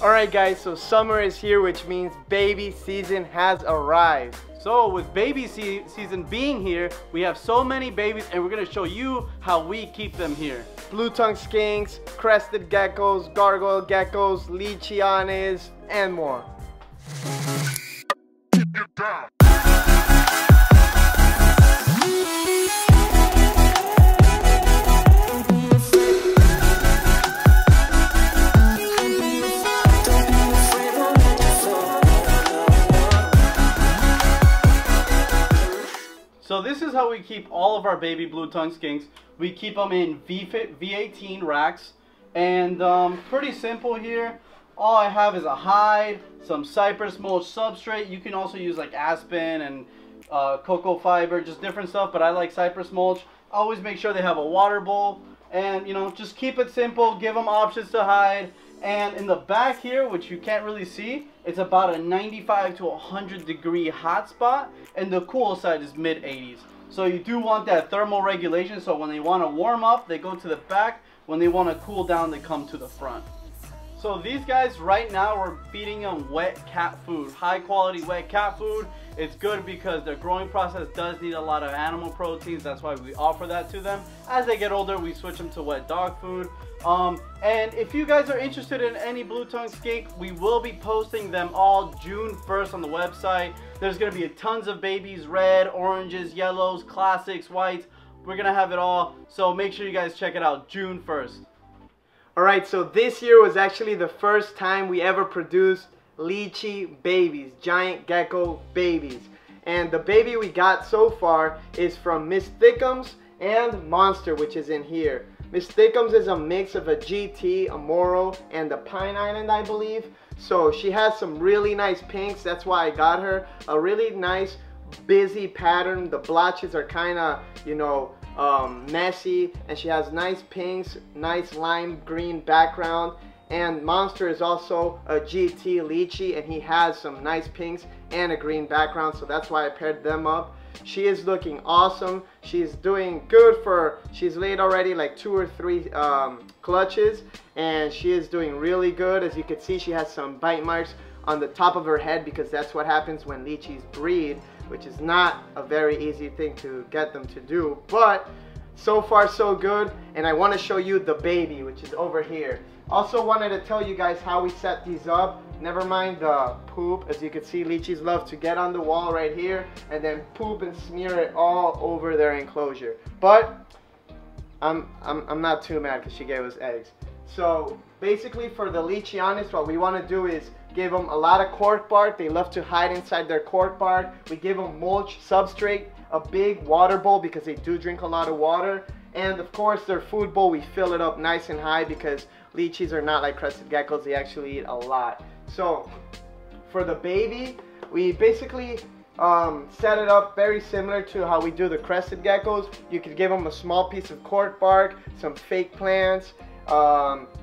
Alright guys, so summer is here, which means baby season has arrived. So with baby season being here, we have so many babies and we're going to show you how we keep them here. Blue-tongued skinks, crested geckos, gargoyle geckos, leachianes, and more. So this is how we keep all of our baby blue-tongued skinks. We keep them in V18 racks, and pretty simple here. All I have is a hide, some cypress mulch substrate. You can also use like aspen and cocoa fiber, just different stuff, but I like cypress mulch. Always make sure they have a water bowl, and you know, just keep it simple, give them options to hide. And in the back here, which you can't really see, it's about a 95 to 100 degree hot spot, and the cool side is mid 80s. So you do want that thermal regulation, so when they want to warm up, they go to the back. When they want to cool down, they come to the front. So these guys right now, we're feeding them wet cat food, high quality wet cat food. It's good because their growing process does need a lot of animal proteins. That's why we offer that to them. As they get older, we switch them to wet dog food. And if you guys are interested in any blue-tongued skink, we will be posting them all June 1st on the website. There's going to be tons of babies, red, oranges, yellows, classics, whites. We're going to have it all. So make sure you guys check it out June 1st. Alright, so this year was actually the first time we ever produced Leachie babies, giant gecko babies. And the baby we got so far is from Miss Thickums and Monster, which is in here. Miss Thickums is a mix of a GT, a Moro, and a Pine Island, I believe. So she has some really nice pinks. That's why I got her. A really nice busy pattern. The blotches are kind of, you know, messy, and she has nice pinks, nice lime green background. And Monster is also a GT Leachie, and he has some nice pinks and a green background, so that's why I paired them up. She is looking awesome. She's doing good for, she's laid already like 2 or 3 clutches, and she is doing really good. As you can see, she has some bite marks on the top of her head because that's what happens when Leachies breed, which is not a very easy thing to get them to do, but so far so good. And I want to show you the baby, which is over here. Also wanted to tell you guys how we set these up. Never mind the poop. As you can see, Leachies love to get on the wall right here and then poop and smear it all over their enclosure. But I'm not too mad because she gave us eggs. So basically for the Leachianes, what we want to do is give them a lot of cork bark. They love to hide inside their cork bark. We give them mulch substrate, a big water bowl because they do drink a lot of water. And of course their food bowl, we fill it up nice and high because Leachies are not like crested geckos. They actually eat a lot. So for the baby, we basically set it up very similar to how we do the crested geckos. You could give them a small piece of cork bark, some fake plants.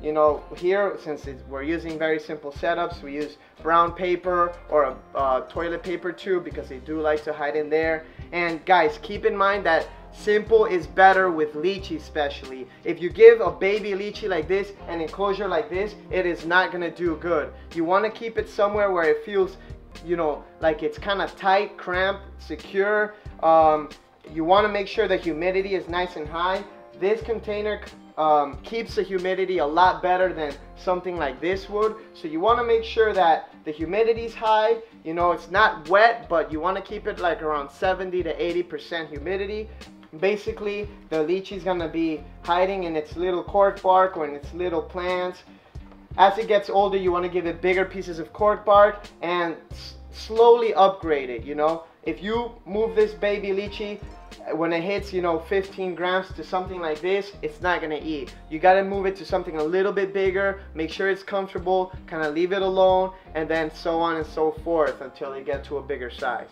You know, here, since we're using very simple setups, we use brown paper or a toilet paper tube because they do like to hide in there. And guys, keep in mind that simple is better with Leachie, especially. If you give a baby Leachie like this, an enclosure like this, it is not going to do good. You want to keep it somewhere where it feels, you know, like it's kind of tight, cramped, secure. You want to make sure the humidity is nice and high. This container keeps the humidity a lot better than something like this would. So you want to make sure that the humidity is high. You know, it's not wet, but you want to keep it like around 70 to 80% humidity. Basically, the Leachie is going to be hiding in its little cork bark or in its little plants. As it gets older, you want to give it bigger pieces of cork bark and slowly upgrade it, you know. If you move this baby Leachie, when it hits, you know, 15 grams to something like this, it's not gonna eat. You gotta move it to something a little bit bigger, make sure it's comfortable, kind of leave it alone, and then so on and so forth until they get to a bigger size.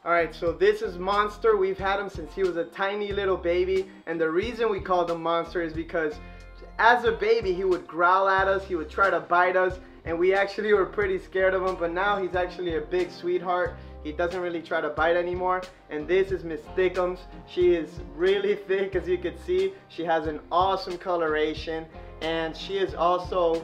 Alright, so this is Monster. We've had him since he was a tiny little baby, and the reason we called him Monster is because as a baby he would growl at us, he would try to bite us, and we actually were pretty scared of him, but now he's actually a big sweetheart. He doesn't really try to bite anymore. And this is Miss Thickums. She is really thick, as you can see. She has an awesome coloration, and she is also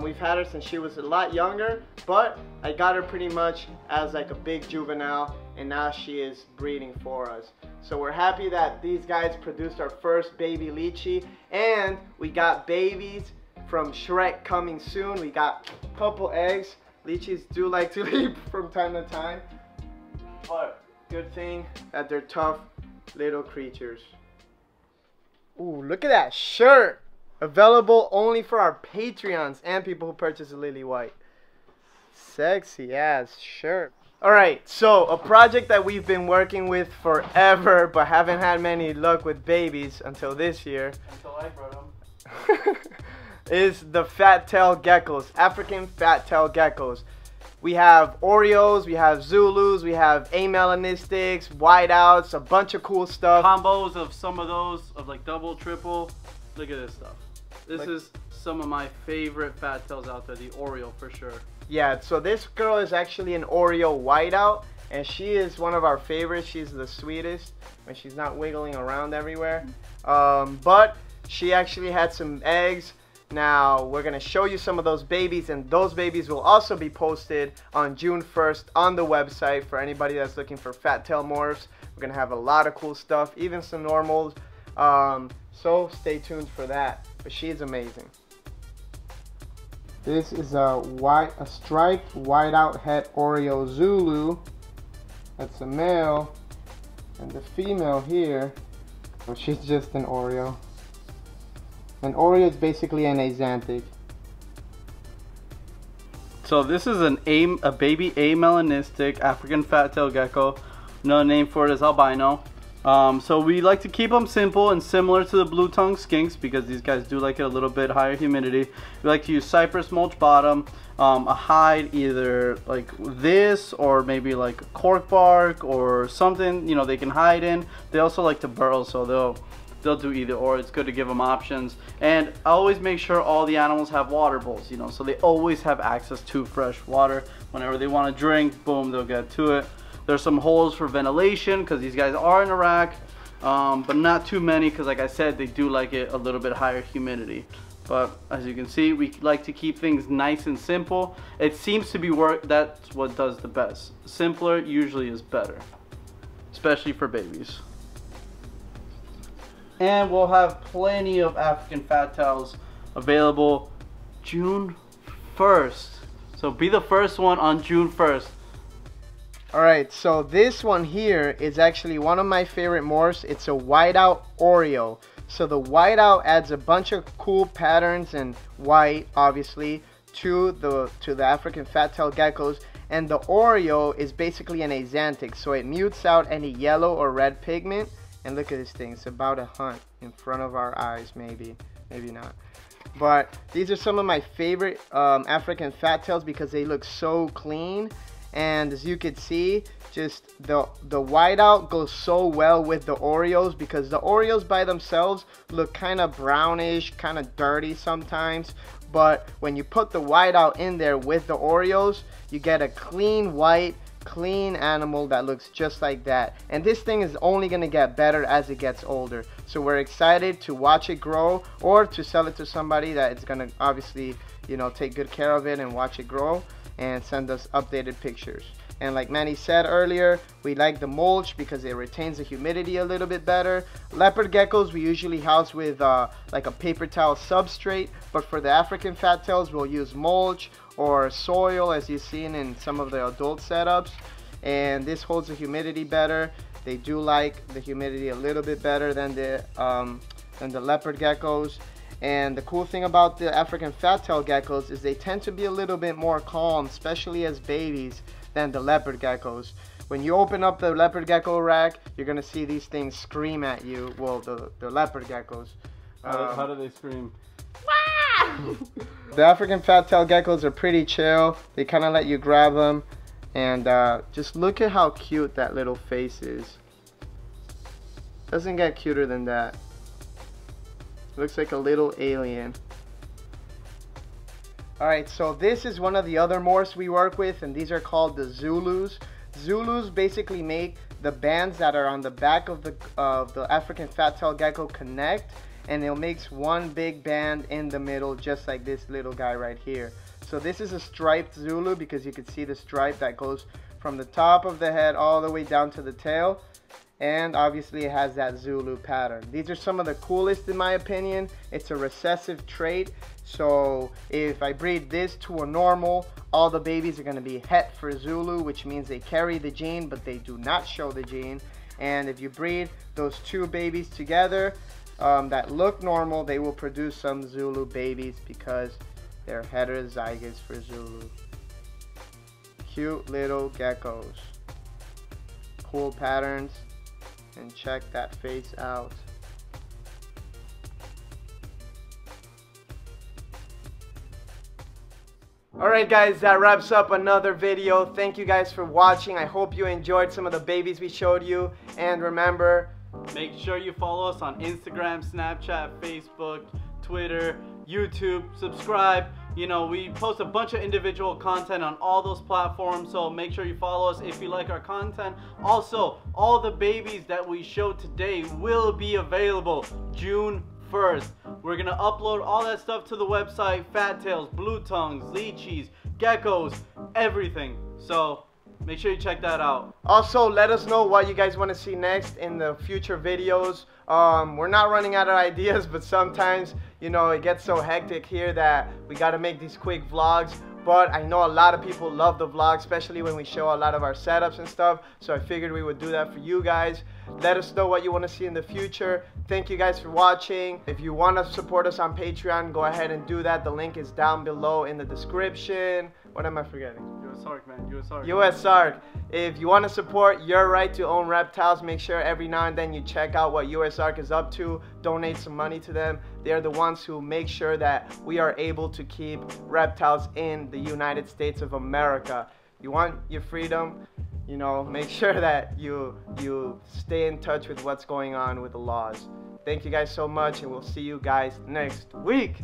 We've had her since she was a lot younger, but I got her pretty much as like a big juvenile, and now she is breeding for us. So we're happy that these guys produced our first baby Leachie, and we got babies from Shrek coming soon. We got a couple eggs. Leachies do like to leap from time to time, but good thing that they're tough little creatures. Ooh, look at that shirt! Available only for our Patreons and people who purchase a Lily White. Sexy ass shirt. Alright, so a project that we've been working with forever but haven't had many luck with babies until this year. Until I brought them. Is the fat-tailed geckos, African fat-tailed geckos. We have Oreos, we have Zulus, we have Melanistics, whiteouts, a bunch of cool stuff. Combos of some of those, of like double, triple. Look at this stuff. This is some of my favorite fat tails out there, the Oreo for sure. Yeah, so this girl is actually an Oreo whiteout, and she is one of our favorites. She's the sweetest when she's not wiggling around everywhere. But she actually had some eggs. Now we're gonna show you some of those babies, and those babies will also be posted on June 1st on the website for anybody that's looking for fat tail morphs. We're gonna have a lot of cool stuff, even some normals. So stay tuned for that. But she's amazing. This is a striped whiteout het Oreo Zulu. That's a male, and the female here, well, she's just an Oreo. An Oreo is basically an axanthic. So this is a baby Melanistic African fat-tailed gecko. Another name for it is albino. So we like to keep them simple and similar to the blue-tongued skinks because these guys do like it a little bit higher humidity. We like to use cypress mulch bottom, a hide either like this or maybe like cork bark or something, you know, they can hide in. They also like to burrow, so they'll do either or. It's good to give them options. And I always make sure all the animals have water bowls, you know, so they always have access to fresh water. Whenever they want to drink, boom, they'll get to it. There's some holes for ventilation because these guys are in a rack, but not too many because, like I said, they do like it a little bit higher humidity. But as you can see, we like to keep things nice and simple. It seems to be that's what does the best. Simpler usually is better, especially for babies. And we'll have plenty of African fat tails available June 1st. So be the first one on June 1st. Alright, so this one here is actually one of my favorite morphs. It's a whiteout Oreo. So the whiteout adds a bunch of cool patterns and white, obviously, to the African fat-tailed geckos. And the Oreo is basically an axanthic, so it mutes out any yellow or red pigment. And look at this thing, it's about to hunt in front of our eyes, maybe not. But these are some of my favorite African fat tails because they look so clean. And as you can see, just the whiteout goes so well with the Oreos because the Oreos by themselves look kind of brownish, kind of dirty sometimes. But when you put the whiteout in there with the Oreos, you get a clean white, clean animal that looks just like that. And this thing is only going to get better as it gets older. So we're excited to watch it grow or to sell it to somebody that is going to obviously, you know, take good care of it and watch it grow and send us updated pictures. And like Manny said earlier, we like the mulch because it retains the humidity a little bit better. Leopard geckos we usually house with like a paper towel substrate, but for the African fat tails we'll use mulch or soil as you've seen in some of the adult setups. And this holds the humidity better. They do like the humidity a little bit better than the leopard geckos. And the cool thing about the African fat-tailed geckos is they tend to be a little bit more calm, especially as babies, than the leopard geckos. When you open up the leopard gecko rack, you're gonna see these things scream at you. Well, the leopard geckos. How do they scream? The African fat-tailed geckos are pretty chill. They kind of let you grab them, and just look at how cute that little face is. Doesn't get cuter than that. Looks like a little alien. Alright, so this is one of the other morphs we work with, and these are called the Zulus. Zulus basically make the bands that are on the back of the African fat-tailed gecko connect, and it makes one big band in the middle, just like this little guy right here. So this is a striped Zulu because you can see the stripe that goes from the top of the head all the way down to the tail. And obviously it has that Zulu pattern. These are some of the coolest in my opinion. It's a recessive trait. So if I breed this to a normal, all the babies are going to be het for Zulu, which means they carry the gene, but they do not show the gene. And if you breed those two babies together that look normal, they will produce some Zulu babies because they're heterozygous for Zulu. Cute little geckos. Cool patterns. And check that face out. Alright guys, that wraps up another video. Thank you guys for watching. I hope you enjoyed some of the babies we showed you. And remember, make sure you follow us on Instagram, Snapchat, Facebook, Twitter, YouTube. Subscribe. You know, we post a bunch of individual content on all those platforms, so make sure you follow us if you like our content. Also, all the babies that we showed today will be available June 1st. We're gonna upload all that stuff to the website: fat tails, blue tongues, leachies, geckos, everything. So make sure you check that out. Also, let us know what you guys want to see next in the future videos. We're not running out of ideas, but sometimes, you know, it gets so hectic here that we got to make these quick vlogs. But I know a lot of people love the vlog, especially when we show a lot of our setups and stuff. So I figured we would do that for you guys. Let us know what you want to see in the future. Thank you guys for watching. If you want to support us on Patreon, go ahead and do that. The link is down below in the description. What am I forgetting? USARK, man. USARK. USARK. If you want to support your right to own reptiles, make sure every now and then you check out what USARK is up to. Donate some money to them. They're the ones who make sure that we are able to keep reptiles in the United States of America. You want your freedom, you know, make sure that you stay in touch with what's going on with the laws. Thank you guys so much, and we'll see you guys next week.